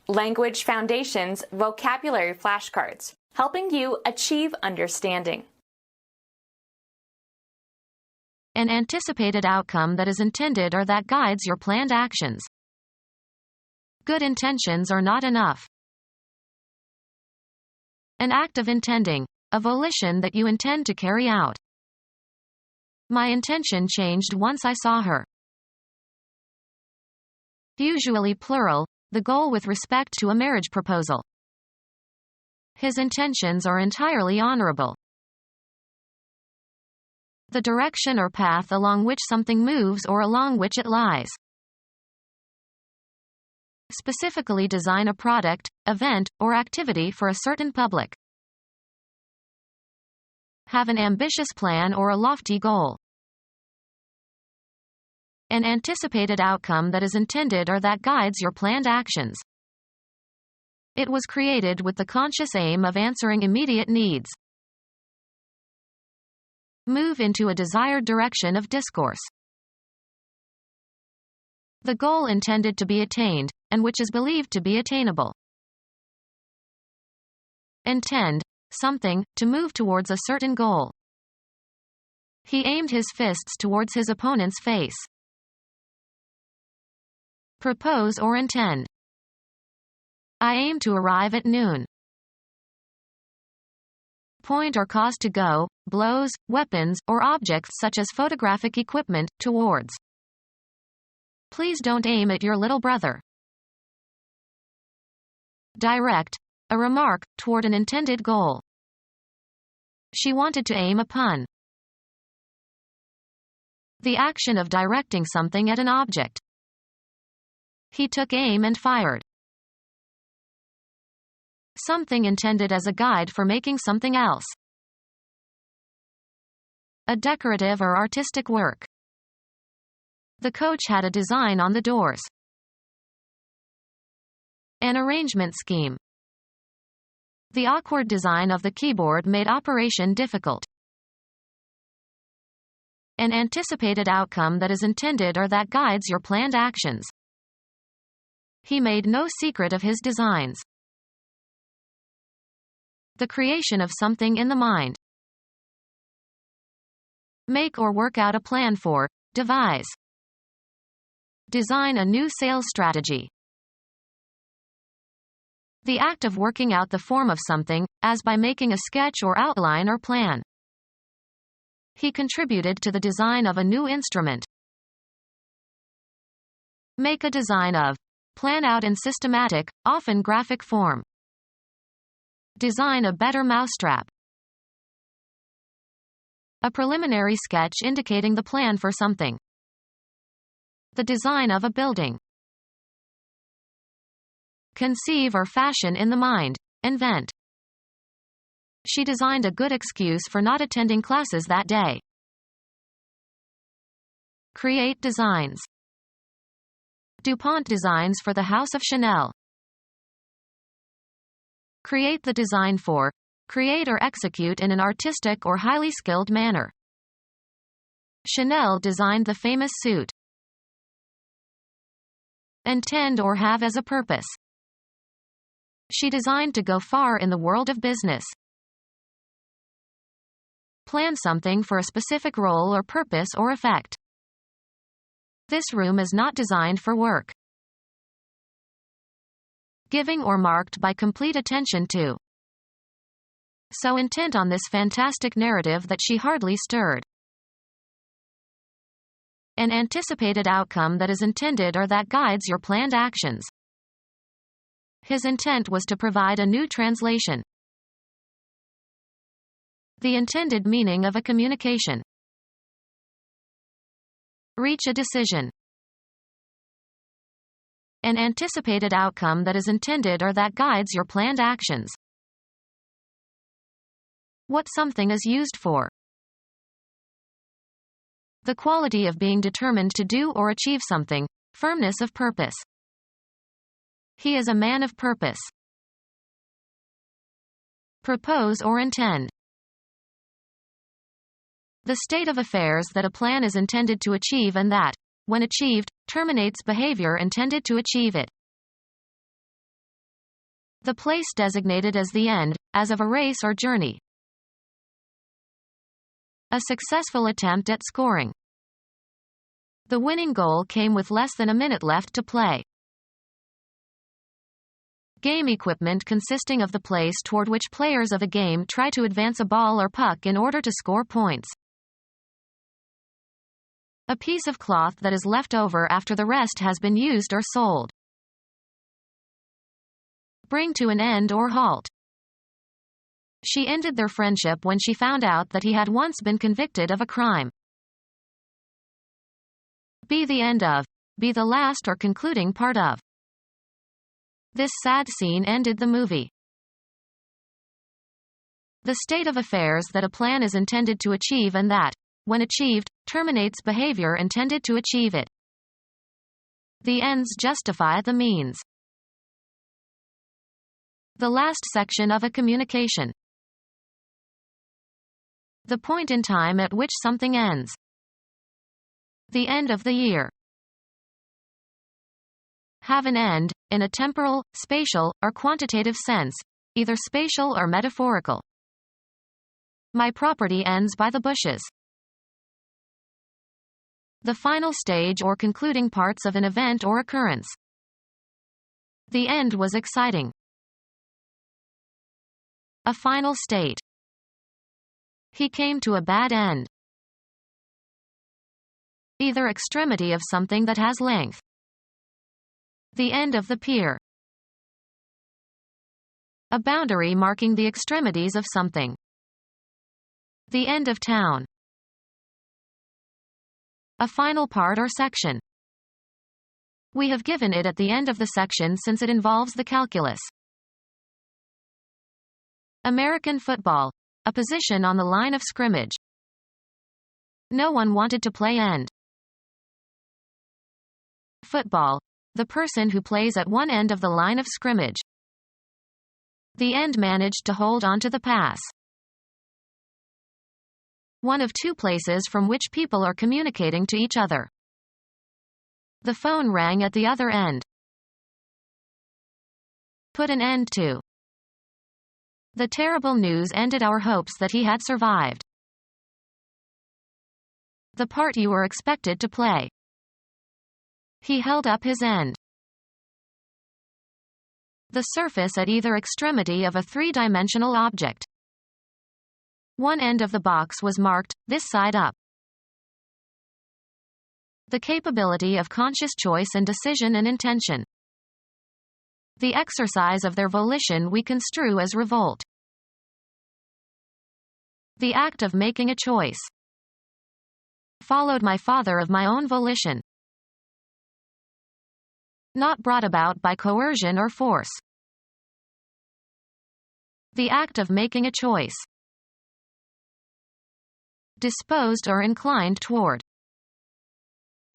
Language Foundations Vocabulary Flashcards, helping you achieve understanding. An anticipated outcome that is intended or that guides your planned actions. Good intentions are not enough. An act of intending, a volition that you intend to carry out. My intention changed once I saw her. Usually plural, the goal with respect to a marriage proposal. His intentions are entirely honorable. The direction or path along which something moves or along which it lies. Specifically design a product, event, or activity for a certain public. Have an ambitious plan or a lofty goal. An anticipated outcome that is intended or that guides your planned actions. It was created with the conscious aim of answering immediate needs. Move into a desired direction of discourse. The goal intended to be attained, and which is believed to be attainable. Intend, something, to move towards a certain goal. He aimed his fists towards his opponent's face. Propose or intend. I aim to arrive at noon. Point or cause to go, blows, weapons, or objects such as photographic equipment, towards. Please don't aim at your little brother. Direct, a remark, toward an intended goal. She wanted to aim a pun. The action of directing something at an object. He took aim and fired. Something intended as a guide for making something else. A decorative or artistic work. The coach had a design on the doors. An arrangement scheme. The awkward design of the keyboard made operation difficult. An anticipated outcome that is intended or that guides your planned actions. He made no secret of his designs. The creation of something in the mind. Make or work out a plan for, devise. Design a new sales strategy. The act of working out the form of something, as by making a sketch or outline or plan. He contributed to the design of a new instrument. Make a design of. Plan out in systematic, often graphic form. Design a better mousetrap. A preliminary sketch indicating the plan for something. The design of a building. Conceive or fashion in the mind, invent. She designed a good excuse for not attending classes that day. Create designs. DuPont designs for the House of Chanel. Create the design for. Create or execute in an artistic or highly skilled manner. Chanel designed the famous suit. Intend or have as a purpose. She designed to go far in the world of business. Plan something for a specific role or purpose or effect. This room is not designed for work. Giving or marked by complete attention to. So intent on this fantastic narrative that she hardly stirred. An anticipated outcome that is intended or that guides your planned actions. His intent was to provide a new translation. The intended meaning of a communication. Reach a decision. An anticipated outcome that is intended or that guides your planned actions. What something is used for. The quality of being determined to do or achieve something, firmness of purpose. He is a man of purpose. Propose or intend. The state of affairs that a plan is intended to achieve and that, when achieved, terminates behavior intended to achieve it. The place designated as the end, as of a race or journey. A successful attempt at scoring. The winning goal came with less than a minute left to play. Game equipment consisting of the place toward which players of a game try to advance a ball or puck in order to score points. A piece of cloth that is left over after the rest has been used or sold. Bring to an end or halt. She ended their friendship when she found out that he had once been convicted of a crime. Be the end of. Be the last or concluding part of. This sad scene ended the movie. The state of affairs that a plan is intended to achieve and that, when achieved, terminates behavior intended to achieve it. The ends justify the means. The last section of a communication. The point in time at which something ends. The end of the year. Have an end, in a temporal, spatial, or quantitative sense, either spatial or metaphorical. My property ends by the bushes. The final stage or concluding parts of an event or occurrence. The end was exciting. A final state. He came to a bad end. Either extremity of something that has length. The end of the pier. A boundary marking the extremities of something. The end of town. A final part or section. We have given it at the end of the section since it involves the calculus. American football. A position on the line of scrimmage. No one wanted to play end. Football. The person who plays at one end of the line of scrimmage. The end managed to hold on to the pass. One of two places from which people are communicating to each other. The phone rang at the other end. Put an end to. The terrible news ended our hopes that he had survived. The part you were expected to play. He held up his end. The surface at either extremity of a three-dimensional object. One end of the box was marked, this side up. The capability of conscious choice and decision and intention. The exercise of their volition we construe as revolt. The act of making a choice. Followed my father of my own volition. Not brought about by coercion or force. The act of making a choice. Disposed or inclined toward.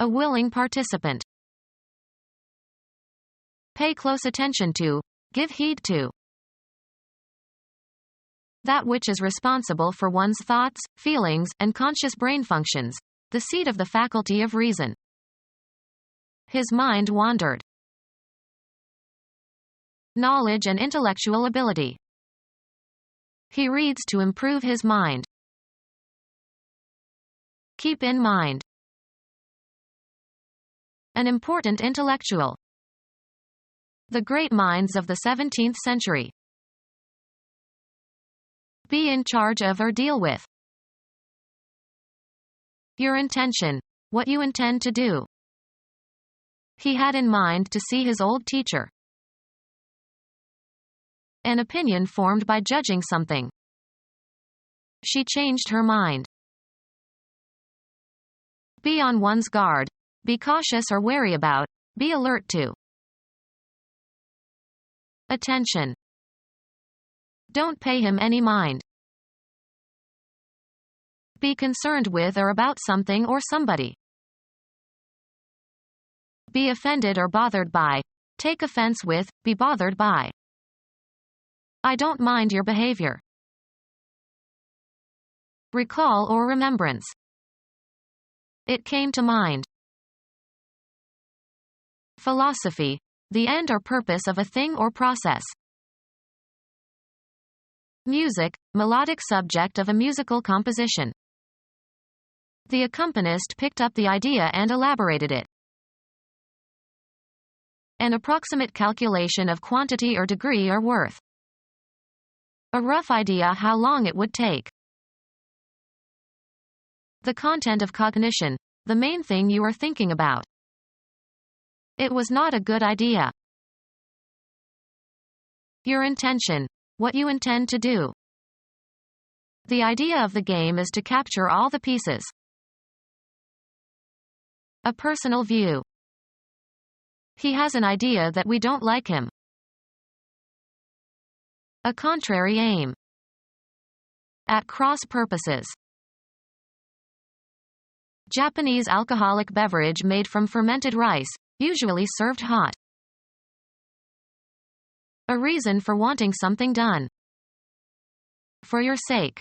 A willing participant. Pay close attention to, give heed to. That which is responsible for one's thoughts, feelings, and conscious brain functions, the seat of the faculty of reason. His mind wandered. Knowledge and intellectual ability. He reads to improve his mind. Keep in mind. An important intellectual. The great minds of the 17th century. Be in charge of or deal with. Your intention. What you intend to do. He had in mind to see his old teacher. An opinion formed by judging something. She changed her mind. Be on one's guard. Be cautious or wary about. Be alert to. Attention. Don't pay him any mind. Be concerned with or about something or somebody. Be offended or bothered by. Take offense with, be bothered by. I don't mind your behavior. Recall or remembrance. It came to mind. Philosophy. The end or purpose of a thing or process. Music, melodic subject of a musical composition. The accompanist picked up the idea and elaborated it. An approximate calculation of quantity or degree or worth. A rough idea how long it would take. The content of cognition, the main thing you are thinking about. It was not a good idea. Your intention, what you intend to do. The idea of the game is to capture all the pieces. A personal view. He has an idea that we don't like him. A contrary aim. At cross purposes. Japanese alcoholic beverage made from fermented rice, usually served hot. A reason for wanting something done. For your sake.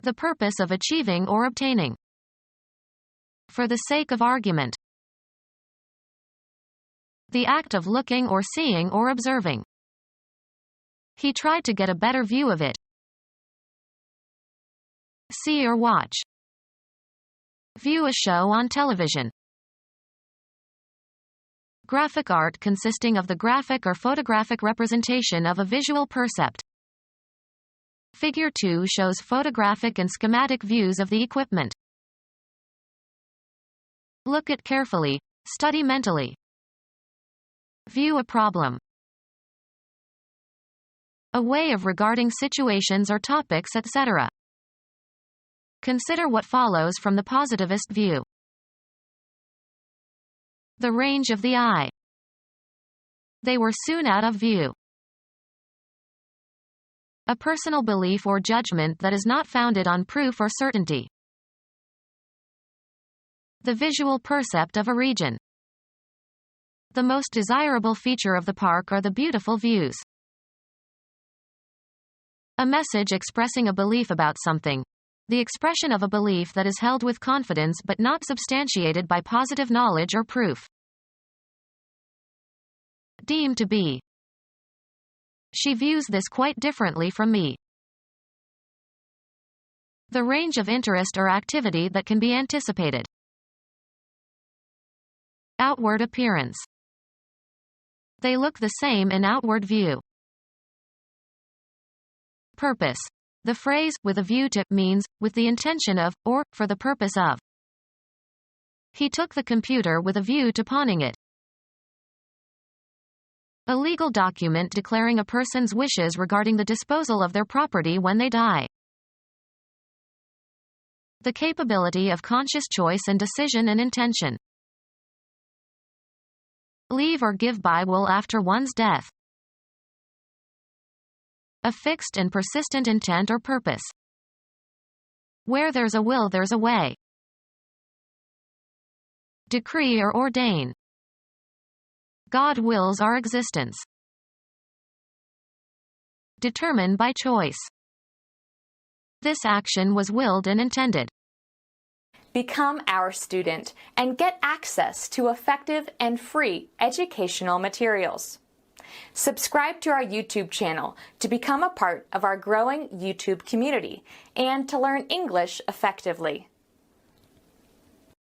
The purpose of achieving or obtaining. For the sake of argument. The act of looking or seeing or observing. He tried to get a better view of it. See or watch. View a show on television. Graphic art consisting of the graphic or photographic representation of a visual percept. Figure 2 shows photographic and schematic views of the equipment. Look at carefully, study mentally. View a problem. A way of regarding situations or topics, etc. Consider what follows from the positivist view. The range of the eye. They were soon out of view. A personal belief or judgment that is not founded on proof or certainty. The visual percept of a region. The most desirable feature of the park are the beautiful views. A message expressing a belief about something. The expression of a belief that is held with confidence but not substantiated by positive knowledge or proof. Deemed to be. She views this quite differently from me. The range of interest or activity that can be anticipated. Outward appearance. They look the same in outward view. Purpose. The phrase, with a view to, means, with the intention of, or, for the purpose of. He took the computer with a view to pawning it. A legal document declaring a person's wishes regarding the disposal of their property when they die. The capability of conscious choice and decision and intention. Leave or give by will after one's death. A fixed and persistent intent or purpose. Where there's a will, there's a way. Decree or ordain. God wills our existence. Determine by choice. This action was willed and intended. Become our student and get access to effective and free educational materials. Subscribe to our YouTube channel to become a part of our growing YouTube community and to learn English effectively.